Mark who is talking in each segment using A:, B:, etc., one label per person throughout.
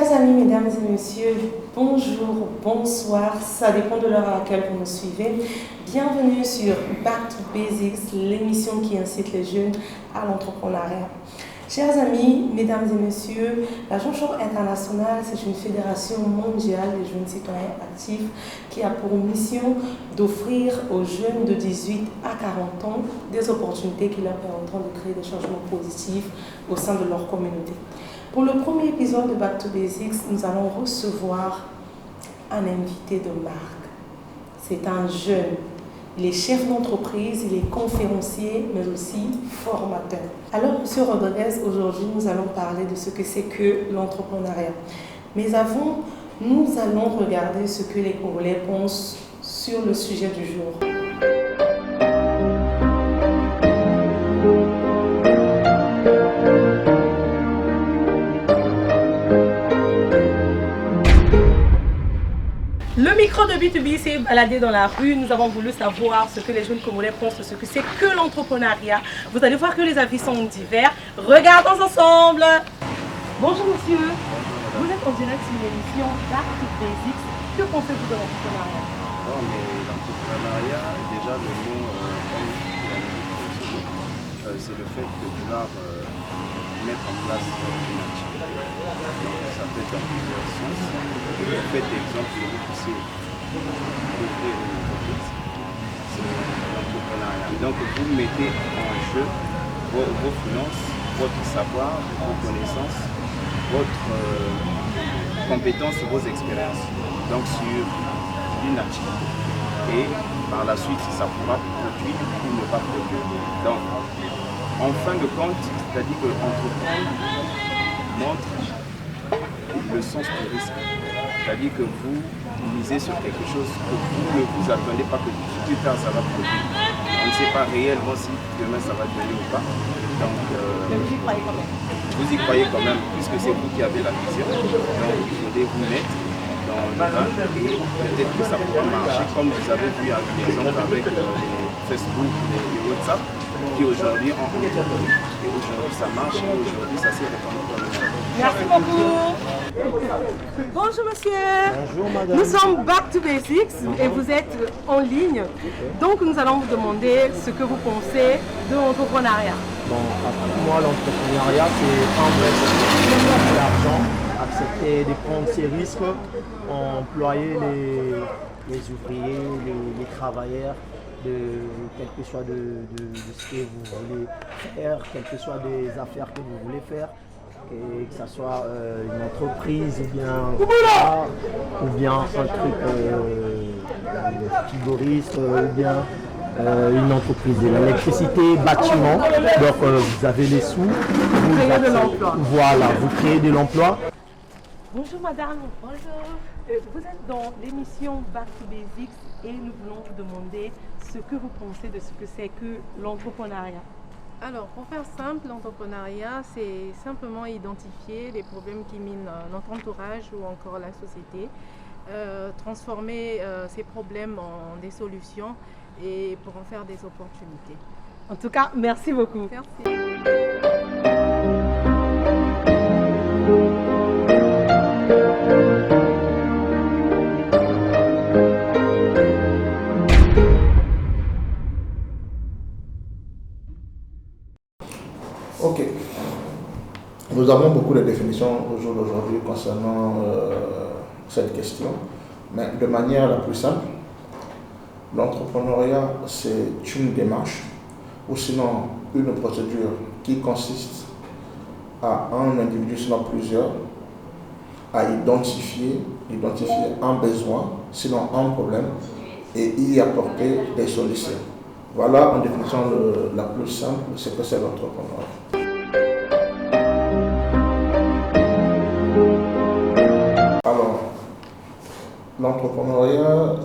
A: Chers amis, mesdames et messieurs, bonjour, bonsoir, ça dépend de l'heure à laquelle vous nous suivez. Bienvenue sur Back to Basics, l'émission qui incite les jeunes à l'entrepreneuriat. Chers amis, mesdames et messieurs, la Jeune Chambre Internationale, c'est une fédération mondiale des jeunes citoyens actifs qui a pour mission d'offrir aux jeunes de 18 à 40 ans des opportunités qui leur permettront de créer des changements positifs au sein de leur communauté. Pour le premier épisode de Back to Basics, nous allons recevoir un invité de marque. C'est un jeune. Il est chef d'entreprise, il est conférencier, mais aussi formateur. Alors, M. Rodriguez, aujourd'hui, nous allons parler de ce que c'est que l'entrepreneuriat. Mais avant, nous allons regarder ce que les Congolais pensent sur le sujet du jour. Le micro de B2B s'est baladé dans la rue. Nous avons voulu savoir ce que les jeunes Congolais pensent de ce que c'est que l'entrepreneuriat. Vous allez voir que les avis sont divers. Regardons ensemble. Bonjour monsieur. Vous êtes en direct sur l'émission Back to Basics. Que pensez-vous de l'entrepreneuriat?
B: Bon, mais l'entrepreneuriat, déjà le mot, c'est le fait de vouloir mettre en place une activité. Donc ça peut être dans plusieurs sens. Le fait d'exemple que vous puissiez ouvrir une entreprise, c'est l'entrepreneuriat. Donc vous mettez en jeu vos finances, votre savoir, vos connaissances, votre compétence, vos expériences. Donc sur une activité. Et par la suite, ça pourra produire ou ne pas produire. Donc en fin de compte, c'est-à-dire que entreprendre montre le sens du risque. C'est-à-dire que vous misez sur quelque chose que vous ne vous attendez pas que plus tard ça va produire. On ne sait pas réellement si demain ça va donner ou pas. Donc,
A: Mais vous y croyez quand même.
B: vous y croyez quand même, puisque c'est vous qui avez la vision. Donc il faudrait vous mettre dans le bain et peut-être que ça pourra marcher comme vous avez vu par exemple avec Facebook et WhatsApp qui aujourd'hui ont entrepris. Et aujourd'hui ça marche et aujourd'hui ça s'est répandu dans le monde.
A: Merci beaucoup. Bonjour monsieur.
C: Bonjour madame.
A: Nous sommes Back to Basics et vous êtes en ligne. Donc nous allons vous demander ce que vous pensez de l'entrepreneuriat.
C: Bon, pour moi l'entrepreneuriat c'est investir l'argent, accepter de prendre ses risques, employer les ouvriers, les travailleurs, quel que soit de ce que vous voulez faire, quelles que soient des affaires que vous voulez faire. Et que ce soit une entreprise ou bien un truc frigoriste ou bien une entreprise de l'électricité, bâtiment. Donc vous avez les sous, vous
A: créez de l'emploi.
C: Voilà, vous créez de l'emploi.
A: Bonjour madame. Bonjour. Vous êtes dans l'émission Back to Basics et nous voulons vous demander ce que vous pensez de ce que c'est que l'entrepreneuriat.
D: Alors, pour faire simple, l'entrepreneuriat, c'est simplement identifier les problèmes qui minent notre entourage ou encore la société, transformer ces problèmes en des solutions et pour en faire des opportunités.
A: En tout cas, merci beaucoup.
D: Merci.
E: Ok. Nous avons beaucoup de définitions au jour d'aujourd'hui concernant cette question, mais de manière la plus simple, l'entrepreneuriat c'est une démarche ou sinon une procédure qui consiste à un individu, sinon plusieurs, à identifier un besoin, sinon un problème, et y apporter des solutions. Voilà en définition la plus simple ce que c'est l'entrepreneuriat. Alors, l'entrepreneuriat,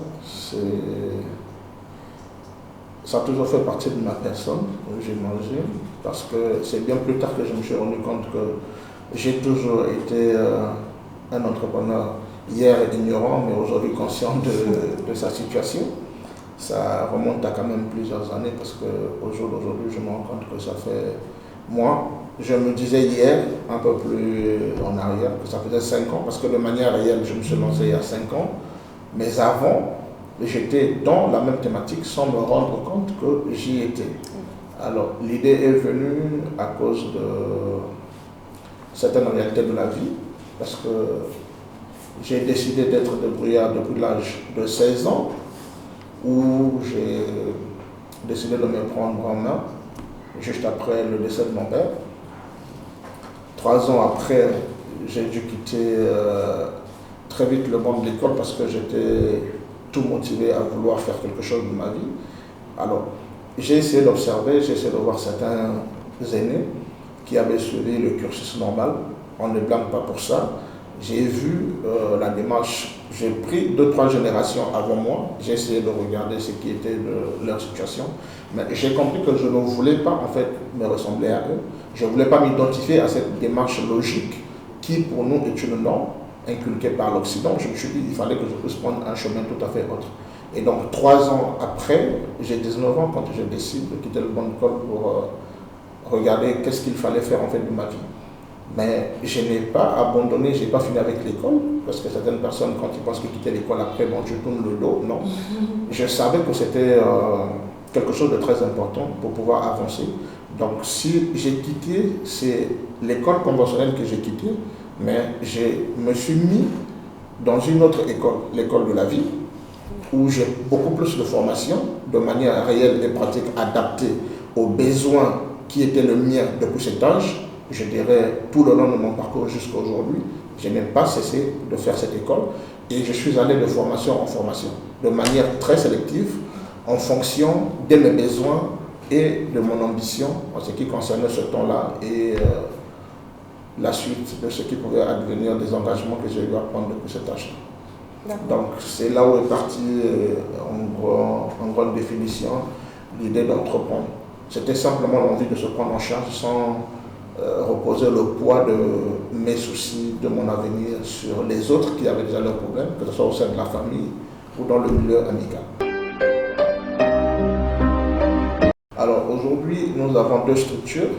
E: ça a toujours fait partie de ma personne, j'imagine, parce que c'est bien plus tard que je me suis rendu compte que j'ai toujours été un entrepreneur, hier ignorant, mais aujourd'hui conscient de sa situation. Ça remonte à quand même plusieurs années parce qu'au jour d'aujourd'hui, je me rends compte que ça fait moi, je me disais hier, un peu plus en arrière, que ça faisait 5 ans, parce que de manière réelle, je me suis lancé il y a 5 ans. Mais avant, j'étais dans la même thématique sans me rendre compte que j'y étais. Alors, l'idée est venue à cause de certaines réalités de la vie, parce que j'ai décidé d'être débrouillard depuis l'âge de 16 ans, où j'ai décidé de me prendre en main, juste après le décès de mon père. 3 ans après, j'ai dû quitter très vite le monde de l'école parce que j'étais tout motivé à vouloir faire quelque chose de ma vie. Alors, j'ai essayé d'observer, j'ai essayé de voir certains aînés qui avaient suivi le cursus normal. On ne blâme pas pour ça. J'ai vu la démarche, j'ai pris 2-3 générations avant moi, j'ai essayé de regarder ce qui était de leur situation, mais j'ai compris que je ne voulais pas en fait me ressembler à eux. Je ne voulais pas m'identifier à cette démarche logique qui pour nous est une norme inculquée par l'Occident. Je me suis dit qu'il fallait que je puisse prendre un chemin tout à fait autre. Et donc 3 ans après, j'ai 19 ans quand je décide de quitter le banc d'école pour regarder qu'est-ce qu'il fallait faire en fait de ma vie. Mais je n'ai pas abandonné, je n'ai pas fini avec l'école, parce que certaines personnes, quand ils pensent que quitter l'école après, bon, je tourne le dos, non. Je savais que c'était quelque chose de très important pour pouvoir avancer. Donc si j'ai quitté, c'est l'école conventionnelle que j'ai quittée, mais je me suis mis dans une autre école, l'école de la vie, où j'ai beaucoup plus de formation, de manière réelle et pratique, adaptée aux besoins qui étaient le mien depuis cet âge. Je dirais tout le long de mon parcours jusqu'à aujourd'hui, je n'ai pas cessé de faire cette école et je suis allé de formation en formation, de manière très sélective, en fonction de mes besoins et de mon ambition en ce qui concernait ce temps-là et la suite de ce qui pouvait advenir des engagements que j'ai eu à prendre depuis cet âge-là. Donc c'est là où est partie en grande définition l'idée d'entreprendre. C'était simplement l'envie de se prendre en charge sans reposer le poids de mes soucis, de mon avenir sur les autres qui avaient déjà leurs problèmes, que ce soit au sein de la famille ou dans le milieu amical. Alors aujourd'hui, nous avons 2 structures.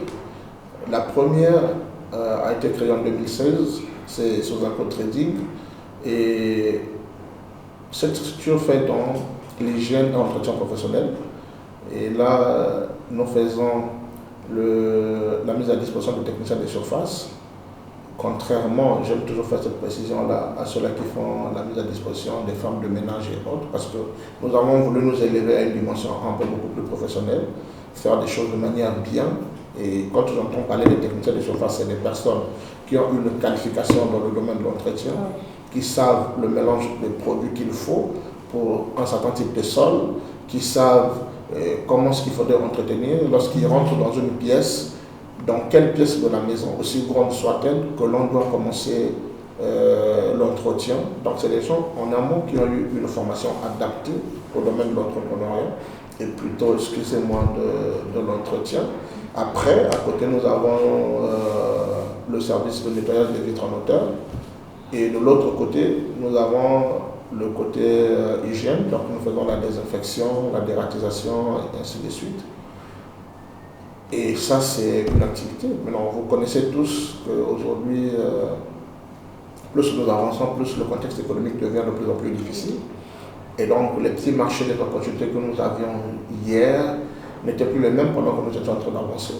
E: La première a été créée en 2016, c'est Sosaco Trading, et cette structure fait dans l'hygiène et l'entretien professionnel. Et là, nous faisons la mise à disposition des techniciens de surface. Contrairement, j'aime toujours faire cette précision-là, à ceux-là qui font la mise à disposition des femmes de ménage et autres, parce que nous avons voulu nous élever à une dimension un peu beaucoup plus professionnelle, faire des choses de manière bien. Et quand j'entends parler des techniciens de surface, c'est des personnes qui ont une qualification dans le domaine de l'entretien, qui savent le mélange des produits qu'il faut pour un certain type de sol, qui savent comment est-ce qu'il faudrait entretenir lorsqu'ils rentrent dans une pièce, dans quelle pièce de la maison, aussi grande soit-elle, que l'on doit commencer l'entretien. Donc c'est des gens en amont qui ont eu une formation adaptée au domaine de l'entrepreneuriat et plutôt, excusez-moi, de l'entretien. Après, à côté, nous avons le service de nettoyage des vitres en hauteur. Et de l'autre côté, nous avons le côté hygiène, donc nous faisons la désinfection, la dératisation et ainsi de suite. Et ça, c'est une activité. Maintenant, vous connaissez tous qu'aujourd'hui, plus nous avançons, plus le contexte économique devient de plus en plus difficile. Et donc, les petits marchés des opportunités que nous avions hier n'étaient plus les mêmes pendant que nous étions en train d'avancer.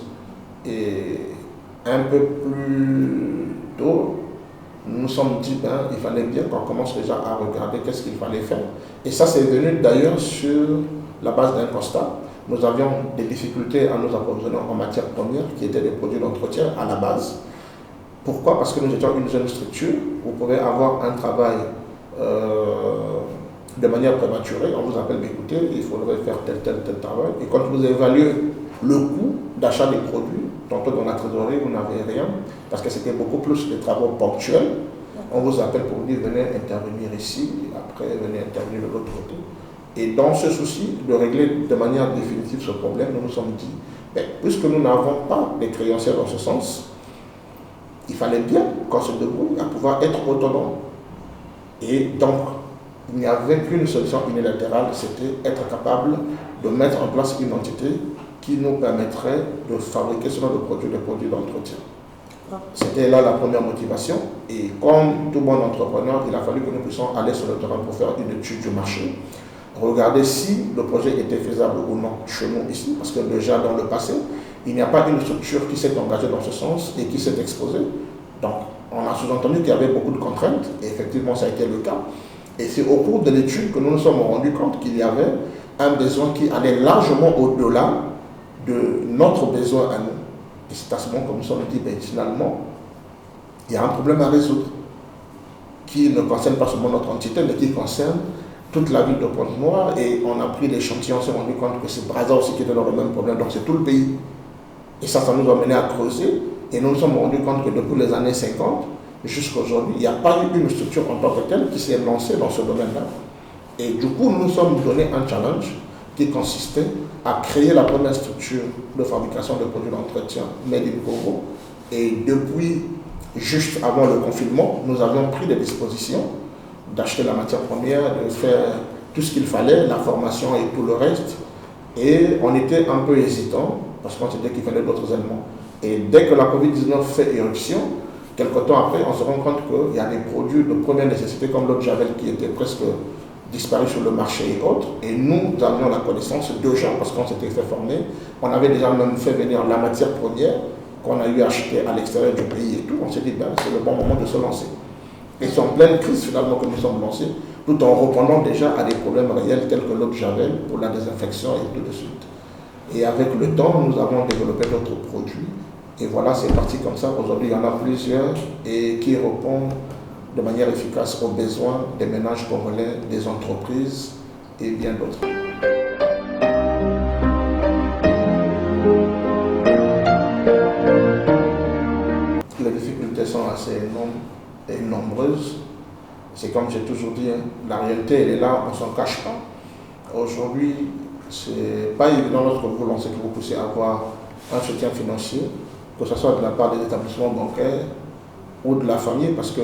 E: Et un peu plus tôt, nous nous sommes dit il fallait bien qu'on commence déjà à regarder qu'est-ce qu'il fallait faire. Et ça, c'est venu d'ailleurs sur la base d'un constat. Nous avions des difficultés à nous approvisionner en matières premières qui étaient des produits d'entretien à la base. Pourquoi? Parce que nous étions une jeune structure. Vous pouvez avoir un travail de manière prématurée. On vous appelle, écoutez, il faudrait faire tel travail. Et quand vous évaluez le coût d'achat des produits, tantôt dans la trésorerie, vous n'avez rien, parce que c'était beaucoup plus des travaux ponctuels. On vous appelle pour dire, venez intervenir ici, et après, venez intervenir de l'autre côté. Et dans ce souci de régler de manière définitive ce problème, nous nous sommes dit, puisque nous n'avons pas de créanciers dans ce sens, il fallait bien qu'on se débrouille à pouvoir être autonome. Et donc, il n'y avait qu'une solution unilatérale, c'était être capable de mettre en place une entité qui nous permettrait de fabriquer ce genre de produits, des produits d'entretien. C'était là la première motivation. Et comme tout bon entrepreneur, il a fallu que nous puissions aller sur le terrain pour faire une étude du marché, regarder si le projet était faisable ou non chez nous ici, parce que déjà dans le passé, il n'y a pas une structure qui s'est engagée dans ce sens et qui s'est exposée. Donc, on a sous-entendu qu'il y avait beaucoup de contraintes, et effectivement, ça a été le cas. Et c'est au cours de l'étude que nous nous sommes rendus compte qu'il y avait un besoin qui allait largement au-delà de notre besoin à nous. Et c'est à ce moment que nous sommes dit, finalement, il y a un problème à résoudre qui ne concerne pas seulement notre entité, mais qui concerne toute la ville de Pointe-Noire. Et on a pris l'échantillon, on s'est rendu compte que c'est Brazza aussi qui était dans le même problème, donc c'est tout le pays. Et ça nous a mené à creuser. Et nous nous sommes rendus compte que depuis les années 50 jusqu'à aujourd'hui, il n'y a pas eu une structure en tant que telle qui s'est lancée dans ce domaine-là. Et du coup, nous nous sommes donné un challenge qui consistait à créer la première structure de fabrication de produits d'entretien Made in Congo. Et depuis, juste avant le confinement, nous avions pris des dispositions d'acheter la matière première, de faire tout ce qu'il fallait, la formation et tout le reste. Et on était un peu hésitant parce qu'on s'est dit qu'il fallait d'autres éléments. Et dès que la Covid-19 fait éruption, quelque temps après, on se rend compte qu'il y a des produits de première nécessité comme l'eau de Javel qui était presque disparu sur le marché et autres. Et nous avions la connaissance de gens parce qu'on s'était fait former. On avait déjà même fait venir la matière première qu'on a eu acheter à l'extérieur du pays et tout. On s'est dit, ben, c'est le bon moment de se lancer. Et c'est en pleine crise finalement que nous sommes lancés, tout en répondant déjà à des problèmes réels tels que l'eau de Javel pour la désinfection et tout de suite. Et avec le temps, nous avons développé d'autres produits. Et voilà, c'est parti comme ça. Aujourd'hui, il y en a plusieurs et qui répondent de manière efficace aux besoins des ménages congolais, des entreprises et bien d'autres. Les difficultés sont assez énormes et nombreuses. C'est comme j'ai toujours dit, la réalité elle est là, on ne s'en cache pas. Aujourd'hui, ce n'est pas évident lorsque vous lancez que vous puissiez avoir un soutien financier, que ce soit de la part des établissements bancaires ou de la famille, parce que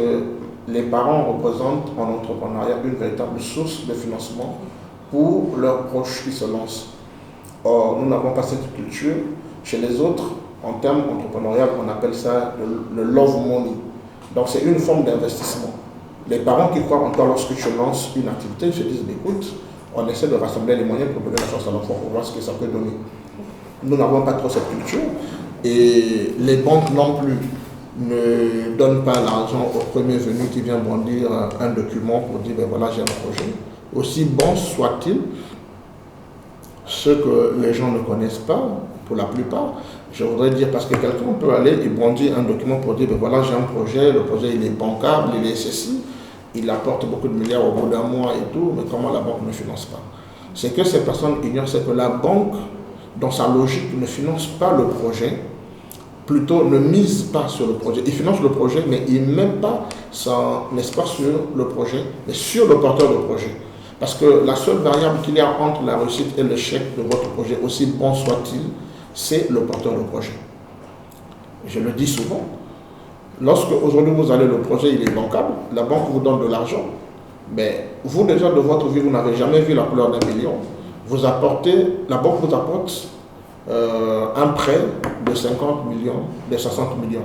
E: les parents représentent en entrepreneuriat une véritable source de financement pour leurs proches qui se lancent. Or, nous n'avons pas cette culture. Chez les autres, en termes entrepreneurial, on appelle ça le love money. Donc, c'est une forme d'investissement. Les parents qui croient encore lorsque tu lances une activité, se disent, écoute, on essaie de rassembler les moyens pour donner la chance à l'enfant, pour voir ce que ça peut donner. Nous n'avons pas trop cette culture. Et les banques non plus ne donnent pas l'argent au premier venu qui vient brandir un document pour dire, ben voilà, j'ai un projet. Aussi bon soit-il, ce que les gens ne connaissent pas, pour la plupart, je voudrais dire, parce que quelqu'un peut aller et brandir un document pour dire, ben voilà, j'ai un projet, le projet il est bancable, il est ceci, il apporte beaucoup de milliards au bout d'un mois et tout, mais comment la banque ne finance pas? C'est que ces personnes ignorent, c'est que la banque, dans sa logique, ne finance pas le projet, plutôt ne mise pas sur le projet. Il finance le projet, mais il ne met pas son espace sur le projet, mais sur le porteur de projet. Parce que la seule variable qu'il y a entre la réussite et l'échec de votre projet, aussi bon soit-il, c'est le porteur de projet. Je le dis souvent, lorsque aujourd'hui vous allez, le projet il est bancable, la banque vous donne de l'argent, mais vous déjà de votre vie, vous n'avez jamais vu la couleur d'un million. Vous apportez, la banque vous apporte un prêt de 50 millions, de 60 millions.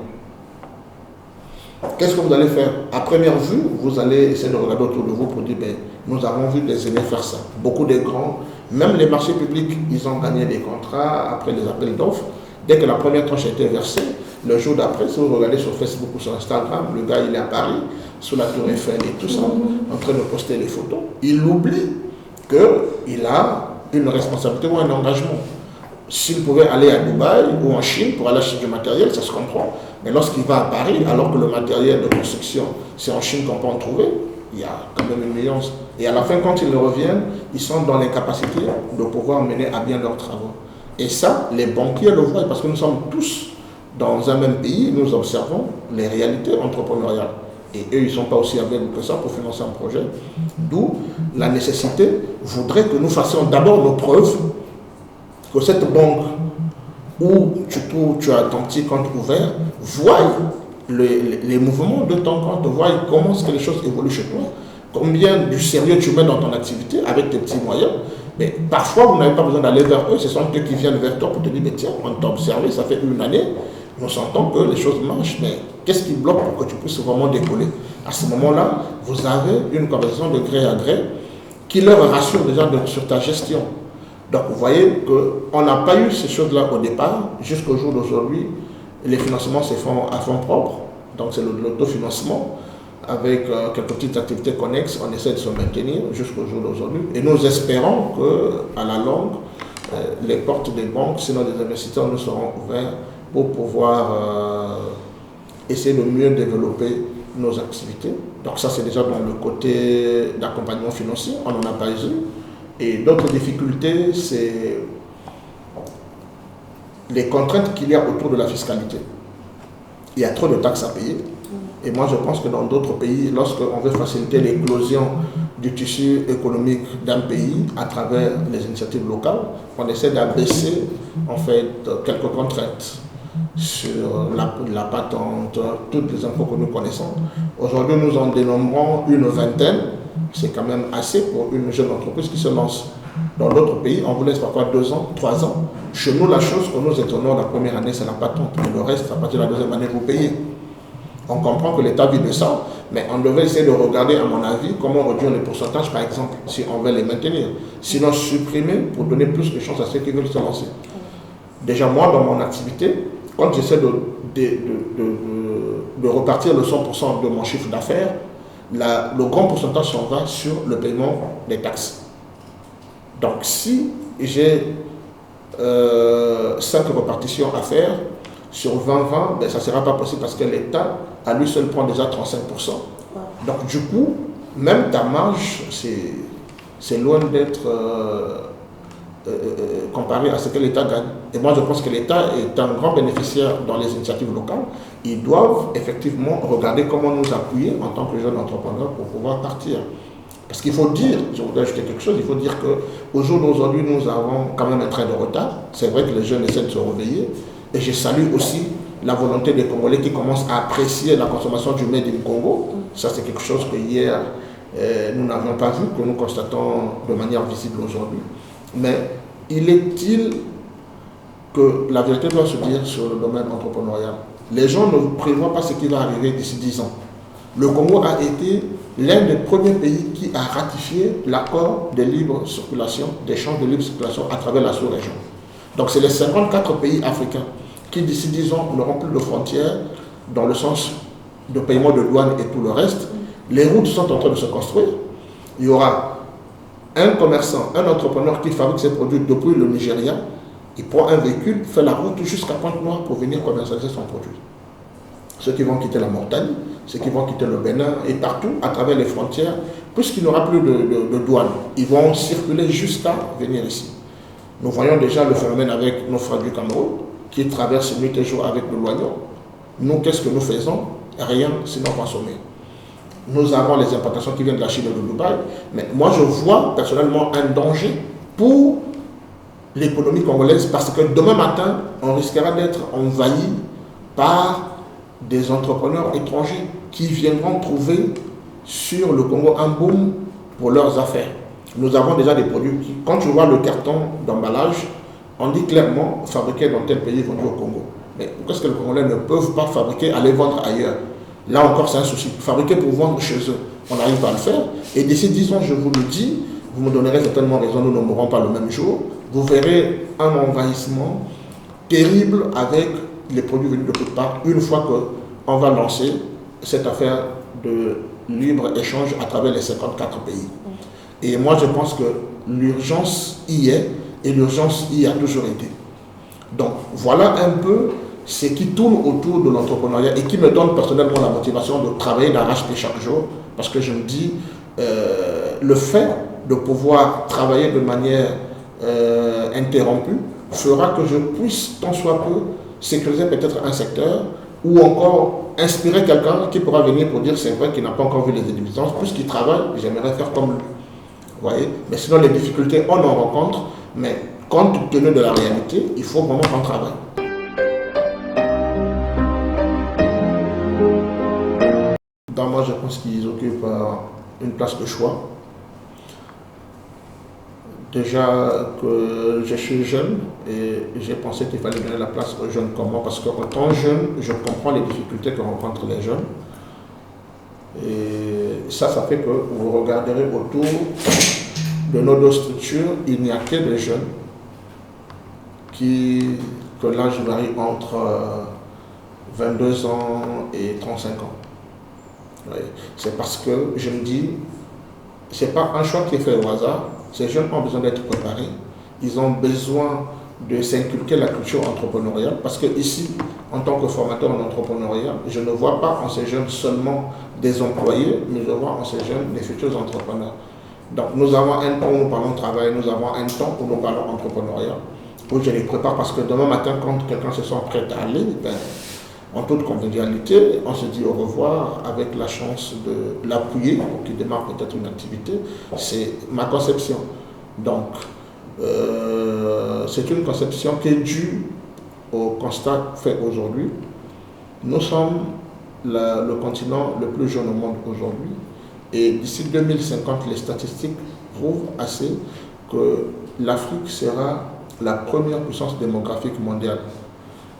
E: Qu'est-ce que vous allez faire? À première vue, vous allez essayer de regarder autour de vous pour dire, ben, nous avons vu des aînés faire ça. Beaucoup des grands, même les marchés publics, ils ont gagné des contrats après les appels d'offres. Dès que la première tranche a été versée, le jour d'après, si vous regardez sur Facebook ou sur Instagram, le gars il est à Paris, sous la tour Eiffel et tout ça, en train de poster les photos. Il oublie qu'il a une responsabilité ou un engagement. S'il pouvait aller à Dubaï ou en Chine pour aller acheter du matériel, ça se comprend. Mais lorsqu'il va à Paris, alors que le matériel de construction, c'est en Chine qu'on peut en trouver, il y a quand même une nuance. Et à la fin, quand ils reviennent, ils sont dans les capacités de pouvoir mener à bien leurs travaux. Et ça, les banquiers le voient parce que nous sommes tous dans un même pays, nous observons les réalités entrepreneuriales. Et eux, ils ne sont pas aussi aveugles que ça pour financer un projet. D'où la nécessité voudrait que nous fassions d'abord nos preuves, que cette banque où tu as ton petit compte ouvert, voie les mouvements de ton compte, voie comment est-ce que les choses évoluent chez toi, combien du sérieux tu mets dans ton activité avec tes petits moyens, Mais parfois, vous n'avez pas besoin d'aller vers eux, ce sont eux qui viennent vers toi pour te dire, mais tiens, on t'a observé, ça fait une année, nous sentons que les choses marchent, mais qu'est-ce qui bloque pour que tu puisses vraiment décoller? À ce moment-là, vous avez une conversation de gré à gré qui leur rassure déjà sur ta gestion. Donc vous voyez qu'on n'a pas eu ces choses-là au départ, jusqu'au jour d'aujourd'hui, les financements se font à fonds propres, donc c'est l'autofinancement. Avec quelques petites activités connexes, on essaie de se maintenir jusqu'au jour d'aujourd'hui. Et nous espérons qu'à la longue, les portes des banques, sinon des investisseurs, nous seront ouverts pour pouvoir essayer de mieux développer nos activités. Donc ça, c'est déjà dans le côté d'accompagnement financier, on n'en a pas eu. Et d'autres difficultés, c'est les contraintes qu'il y a autour de la fiscalité. Il y a trop de taxes à payer. Et moi, je pense que dans d'autres pays, lorsqu'on veut faciliter l'éclosion du tissu économique d'un pays à travers les initiatives locales, on essaie d'abaisser en fait quelques contraintes sur la patente, toutes les impôts que nous connaissons. Aujourd'hui, nous en dénombrons une vingtaine. C'est quand même assez pour une jeune entreprise qui se lance. Dans d'autres pays, on vous laisse parfois 2 ans, 3 ans. Chez nous, la chose que nous étonnons la première année, c'est la patente. Et le reste, à partir de la deuxième année, vous payez. On comprend que l'État vit de ça, mais on devait essayer de regarder, à mon avis, comment réduire les pourcentages, par exemple, si on veut les maintenir. Sinon, supprimer pour donner plus de chances à ceux qui veulent se lancer. Déjà, moi, dans mon activité, quand j'essaie de repartir le 100% de mon chiffre d'affaires, le grand pourcentage s'en va sur le paiement des taxes. Donc, si j'ai 5 repartitions à faire, sur 20-20, ben, ça ne sera pas possible parce que l'État, à lui seul, prend déjà 35%. Donc, du coup, même ta marge, c'est loin d'être comparé à ce que l'État gagne. Et moi, je pense que l'État est un grand bénéficiaire dans les initiatives locales. Ils doivent effectivement regarder comment nous appuyer en tant que jeunes entrepreneurs pour pouvoir partir. Parce qu'il faut dire, je voudrais ajouter quelque chose, il faut dire qu'au jour d'aujourd'hui, nous avons quand même un train de retard. C'est vrai que les jeunes essaient de se réveiller. Et je salue aussi la volonté des Congolais qui commencent à apprécier la consommation du Made in Congo. Ça, c'est quelque chose que hier, nous n'avions pas vu, que nous constatons de manière visible aujourd'hui. Mais il est-il que la vérité doit se dire sur le domaine entrepreneurial. Les gens ne prévoient pas ce qui va arriver d'ici 10 ans. Le Congo a été l'un des premiers pays qui a ratifié l'accord de libre circulation, d'échange de libre circulation à travers la sous-région. Donc c'est les 54 pays africains qui d'ici 10 ans n'auront plus de frontières dans le sens de paiement de douane et tout le reste. Les routes sont en train de se construire. Il y aura un commerçant, un entrepreneur qui fabrique ses produits depuis le Nigeria. Il prend un véhicule, fait la route jusqu'à Pointe-Noire pour venir commercialiser son produit. Ceux qui vont quitter la Mauritanie, ceux qui vont quitter le Bénin et partout à travers les frontières, puisqu'il n'y aura plus de douane, ils vont circuler jusqu'à venir ici. Nous voyons déjà le phénomène avec nos frères du Cameroun, qui traversent nuit et jour avec le l'oignon. Nous, qu'est-ce que nous faisons? Rien, sinon consommer. Nous avons les importations qui viennent de la Chine et de Dubaï, mais moi je vois personnellement un danger pour l'économie congolaise parce que demain matin, on risquera d'être envahi par des entrepreneurs étrangers qui viendront trouver sur le Congo un boom pour leurs affaires. Nous avons déjà des produits qui, quand tu vois le carton d'emballage, on dit clairement fabriqué dans tel pays vendu au Congo. Mais pourquoi est-ce que les Congolais ne peuvent pas fabriquer, aller vendre ailleurs? Là encore, c'est un souci. Fabriquer pour vendre chez eux, on n'arrive pas à le faire. Et d'ici 10 ans, je vous le dis, vous me donnerez certainement raison, nous ne mourrons pas le même jour. Vous verrez un envahissement terrible avec les produits venus de toutes parts, une fois qu'on va lancer cette affaire de libre-échange à travers les 54 pays. Et moi, je pense que l'urgence y est, et l'urgence y a toujours été. Donc, voilà un peu ce qui tourne autour de l'entrepreneuriat et qui me donne personnellement la motivation de travailler d'arrache-pied chaque jour, parce que je me dis, le fait de pouvoir travailler de manière interrompue fera que je puisse, tant soit peu, sécuriser peut-être un secteur ou encore inspirer quelqu'un qui pourra venir pour dire c'est vrai qu'il n'a pas encore vu les évidences, puisqu'il travaille, j'aimerais faire comme lui. Vous voyez? Mais sinon, les difficultés, on en rencontre, mais compte tenu de la réalité, il faut vraiment qu'on travaille. Dans moi, je pense qu'ils occupent une place de choix. Déjà que je suis jeune et j'ai pensé qu'il fallait donner la place aux jeunes comme moi parce qu'en tant jeune, je comprends les difficultés que rencontrent les jeunes. Et ça fait que vous regarderez autour de nos deux structures, il n'y a que des jeunes que l'âge varie entre 22 ans et 35 ans. Oui. C'est parce que je me dis, ce n'est pas un choix qui est fait au hasard. Ces jeunes ont besoin d'être préparés. Ils ont besoin de s'inculquer la culture entrepreneuriale parce que ici, en tant que formateur en entrepreneuriat, je ne vois pas en ces jeunes seulement des employés, mais je vois en ces jeunes des futurs entrepreneurs. Donc nous avons un temps où nous parlons travail, nous avons un temps où nous parlons entrepreneuriat, où je les prépare parce que demain matin, quand quelqu'un se sent prêt à aller, en toute convivialité, on se dit au revoir avec la chance de l'appuyer pour qu'il démarre peut-être une activité. C'est ma conception. Donc, c'est une conception qui est due au constat fait aujourd'hui. Nous sommes le continent le plus jeune au monde aujourd'hui. Et d'ici 2050, les statistiques prouvent assez que l'Afrique sera la première puissance démographique mondiale.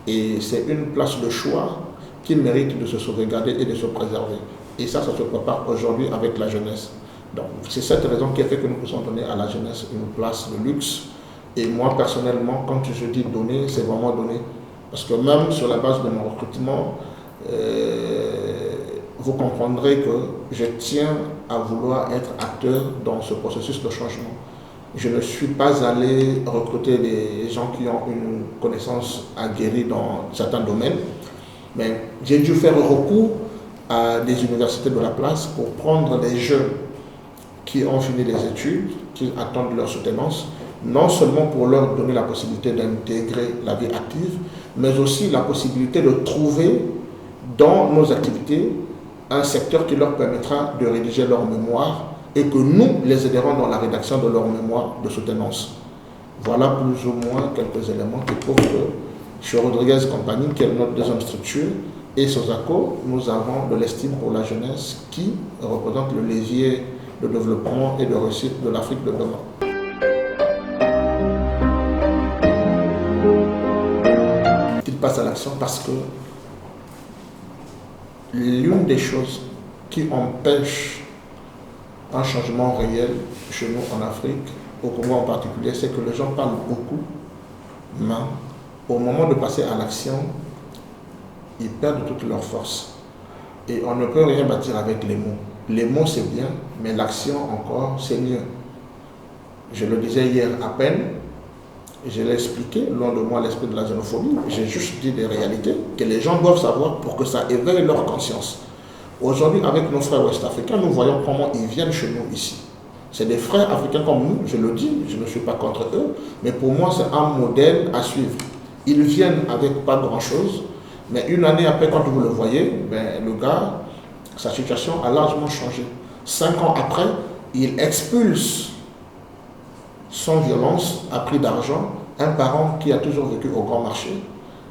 E: Et c'est une place de choix qui mérite de se sauvegarder et de se préserver. Et ça se prépare aujourd'hui avec la jeunesse. Donc c'est cette raison qui a fait que nous puissions donner à la jeunesse une place de luxe. Et moi personnellement, quand je dis donner, c'est vraiment donner. Parce que même sur la base de mon recrutement, vous comprendrez que je tiens à vouloir être acteur dans ce processus de changement. Je ne suis pas allé recruter des gens qui ont une connaissance aguerrie dans certains domaines, mais j'ai dû faire recours à des universités de la place pour prendre des jeunes qui ont fini les études, qui attendent leur soutenance, non seulement pour leur donner la possibilité d'intégrer la vie active, mais aussi la possibilité de trouver dans nos activités un secteur qui leur permettra de rédiger leur mémoire et que nous les aiderons dans la rédaction de leur mémoire de soutenance. Voilà plus ou moins quelques éléments qui prouvent que chez Rodriguez Compagnie, qui est notre deuxième structure, et Sosaco, nous avons de l'estime pour la jeunesse qui représente le levier de développement et de réussite de l'Afrique de demain. Il passe à l'action parce que l'une des choses qui empêche un changement réel chez nous en Afrique, au Congo en particulier, c'est que les gens parlent beaucoup, mais au moment de passer à l'action, ils perdent toute leur force. Et on ne peut rien bâtir avec les mots. Les mots c'est bien, mais l'action encore c'est mieux. Je le disais hier à peine, je l'ai expliqué, loin de moi l'esprit de la xénophobie, j'ai juste dit des réalités que les gens doivent savoir pour que ça éveille leur conscience. Aujourd'hui, avec nos frères ouest-africains, nous voyons comment ils viennent chez nous ici. C'est des frères africains comme nous, je le dis, je ne suis pas contre eux, mais pour moi, c'est un modèle à suivre. Ils viennent avec pas grand-chose, mais une année après, quand vous le voyez, le gars, sa situation a largement changé. 5 ans après, il expulse sans violence, à prix d'argent, un parent qui a toujours vécu au grand marché.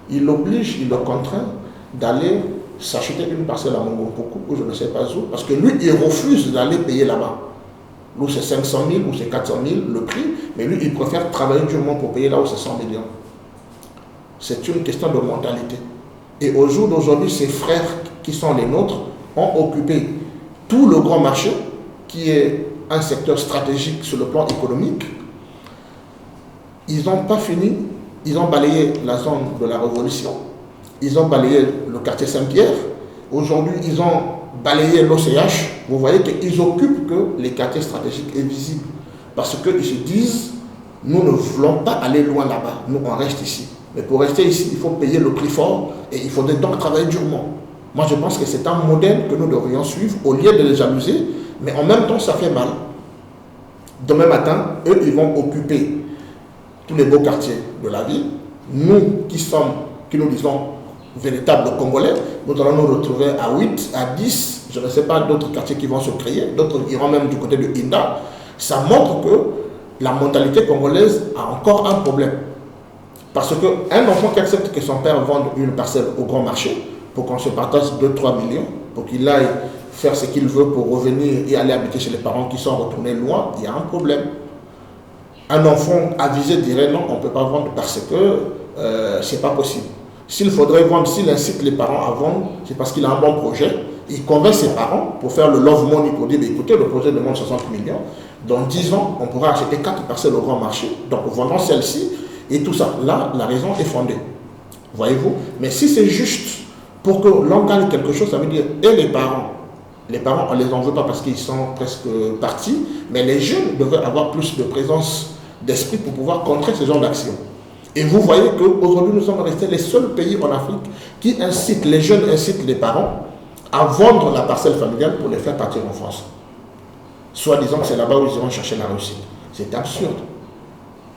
E: Il l'oblige, il le contraint d'aller s'acheter une parcelle à Mongompoku, ou je ne sais pas où, parce que lui, il refuse d'aller payer là-bas. Où c'est 500 000 ou c'est 400 000 le prix, mais lui, il préfère travailler durement pour payer là où c'est 100 millions. C'est une question de mentalité. Et au jour d'aujourd'hui, ces frères qui sont les nôtres ont occupé tout le grand marché, qui est un secteur stratégique sur le plan économique. Ils n'ont pas fini, ils ont balayé la zone de la Révolution, ils ont balayé le quartier Saint-Pierre, aujourd'hui ils ont balayé l'OCH. Vous voyez qu'ils occupent que les quartiers stratégiques et visibles, parce qu'ils se disent, nous ne voulons pas aller loin là-bas, nous on reste ici. Mais pour rester ici, il faut payer le prix fort et il faudrait donc travailler durement. Moi je pense que c'est un modèle que nous devrions suivre au lieu de les amuser, mais en même temps ça fait mal. Demain matin, eux ils vont occuper tous les beaux quartiers de la ville. Nous qui nous disons véritables Congolais, nous allons nous retrouver à 8, à 10, je ne sais pas, d'autres quartiers qui vont se créer, d'autres iront même du côté de Inda. Ça montre que la mentalité congolaise a encore un problème. Parce qu'un enfant qui accepte que son père vende une parcelle au grand marché, pour qu'on se partage 2-3 millions, pour qu'il aille faire ce qu'il veut pour revenir et aller habiter chez les parents qui sont retournés loin, il y a un problème. Un enfant avisé dirait non, on ne peut pas vendre parce que ce n'est pas possible. S'il faudrait vendre, s'il incite les parents à vendre, c'est parce qu'il a un bon projet. Il convainc ses parents pour faire le love money, pour dire écoutez, le projet demande 60 millions. Dans 10 ans, on pourra acheter 4 parcelles au grand marché. Donc, vendons celle-ci et tout ça. Là, la raison est fondée. Voyez-vous? Mais si c'est juste pour que l'on gagne quelque chose, ça veut dire, et les parents, on ne les en veut pas parce qu'ils sont presque partis, mais les jeunes devraient avoir plus de présence d'esprit pour pouvoir contrer ce genre d'action. Et vous voyez qu'aujourd'hui, nous sommes restés les seuls pays en Afrique qui incitent, les jeunes incitent les parents à vendre la parcelle familiale pour les faire partir en France. Soit disant que c'est là-bas où ils iront chercher la réussite. C'est absurde.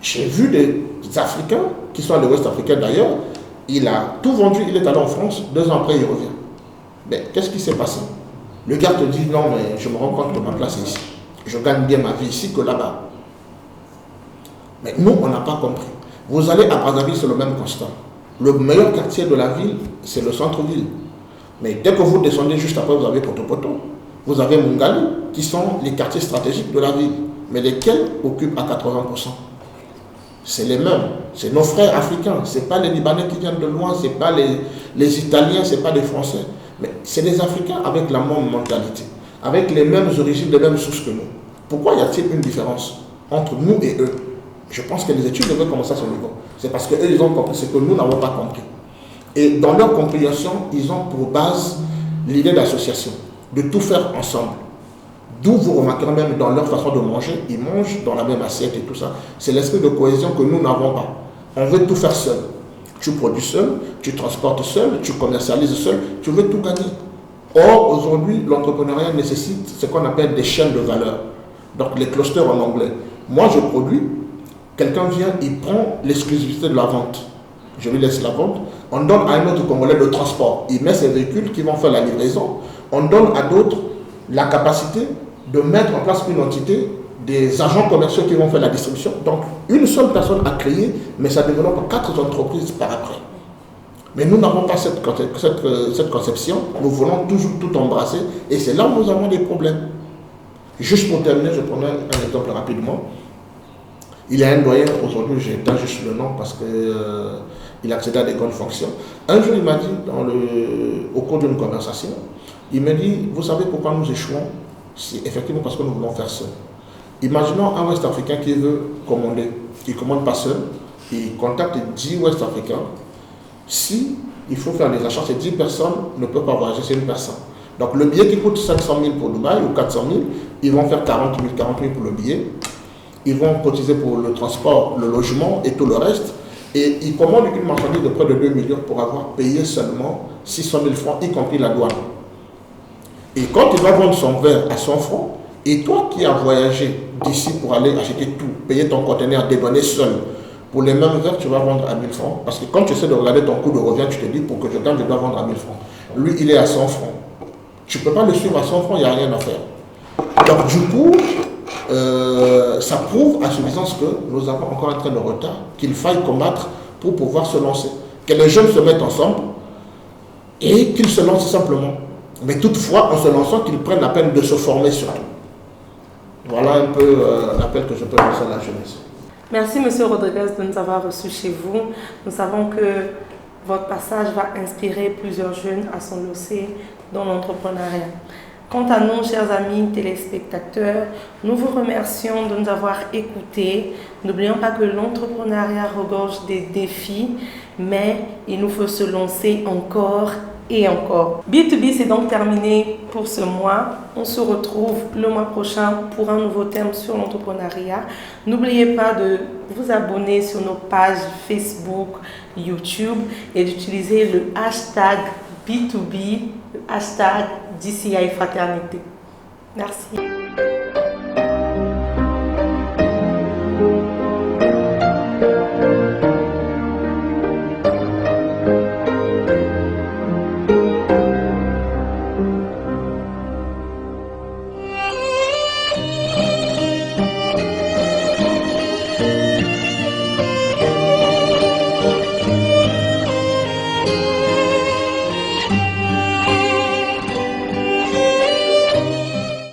E: J'ai vu des Africains, qui sont les Ouest-Africains d'ailleurs, il a tout vendu, il est allé en France, 2 ans après il revient. Mais qu'est-ce qui s'est passé? Le gars te dit non, mais je me rends compte que ma place est ici. Je gagne bien ma vie ici que là-bas. Mais nous, on n'a pas compris. Vous allez à Brazzaville, c'est le même constat. Le meilleur quartier de la ville, c'est le centre-ville. Mais dès que vous descendez juste après, vous avez Poto-Poto. Vous avez Mungali, qui sont les quartiers stratégiques de la ville. Mais lesquels occupent à 80%. C'est les mêmes. C'est nos frères africains. Ce n'est pas les Libanais qui viennent de loin, ce n'est pas les Italiens, ce n'est pas les Français. Mais c'est des Africains avec la même mentalité, avec les mêmes origines, les mêmes sources que nous. Pourquoi y a-t-il une différence entre nous et eux? Je pense que les études devraient commencer à ce niveau. C'est parce qu'eux, ils ont compris ce que nous n'avons pas compris. Et dans leur compréhension, ils ont pour base l'idée d'association, de tout faire ensemble. D'où vous remarquerez même dans leur façon de manger, ils mangent dans la même assiette et tout ça. C'est l'esprit de cohésion que nous n'avons pas. On veut tout faire seul. Tu produis seul, tu transportes seul, tu commercialises seul, tu veux tout gagner. Or, aujourd'hui, l'entrepreneuriat nécessite ce qu'on appelle des chaînes de valeur. Donc, les clusters en anglais. Moi, je produis, quelqu'un vient, il prend l'exclusivité de la vente. Je lui laisse la vente. On donne à un autre Congolais le transport. Il met ses véhicules qui vont faire la livraison. On donne à d'autres la capacité de mettre en place une entité, des agents commerciaux qui vont faire la distribution. Donc, une seule personne a créé, mais ça développe 4 entreprises par après. Mais nous n'avons pas cette conception. Nous voulons toujours tout embrasser et c'est là où nous avons des problèmes. Juste pour terminer, je prends un exemple rapidement. Il y a un doyen, aujourd'hui j'éteins juste le nom parce qu'il accède à des grandes fonctions. Un jour il m'a dit, au cours d'une conversation, il m'a dit, vous savez pourquoi nous échouons? C'est effectivement parce que nous voulons faire seul. Imaginons un Ouest-Africain qui veut commander, il ne commande pas seul, il contacte 10 Ouest-Africains. Si il faut faire des achats, ces 10 personnes ne peuvent pas voyager, c'est une personne. Donc le billet qui coûte 500 000 pour Dubaï ou 400 000, ils vont faire 40 000 pour le billet. Ils vont cotiser pour le transport, le logement et tout le reste. Et ils commandent une marchandise de près de 2 millions pour avoir payé seulement 600 000 francs, y compris la douane. Et quand il va vendre son verre à 100 francs, et toi qui as voyagé d'ici pour aller acheter tout, payer ton conteneur, dédouaner seul, pour les mêmes verres, tu vas vendre à 1000 francs. Parce que quand tu essaies de regarder ton coût de revient, tu te dis, pour que je gagne, je dois vendre à 1000 francs. Lui, il est à 100 francs. Tu ne peux pas le suivre à 100 francs, il n'y a rien à faire. Donc du coup, ça prouve à suffisance que nous avons encore un train de retard, qu'il faille combattre pour pouvoir se lancer. Que les jeunes se mettent ensemble et qu'ils se lancent simplement. Mais toutefois, en se lançant, qu'ils prennent la peine de se former surtout. Voilà un peu l'appel que je peux lancer à la jeunesse.
A: Merci M. Rodriguez de nous avoir reçus chez vous. Nous savons que votre passage va inspirer plusieurs jeunes à se lancer dans l'entrepreneuriat. Quant à nous, chers amis téléspectateurs, nous vous remercions de nous avoir écoutés. N'oublions pas que l'entrepreneuriat regorge des défis, mais il nous faut se lancer encore et encore. B2B, c'est donc terminé pour ce mois. On se retrouve le mois prochain pour un nouveau thème sur l'entrepreneuriat. N'oubliez pas de vous abonner sur nos pages Facebook, YouTube et d'utiliser le hashtag B2B, le hashtag DCI Fraternité. Merci.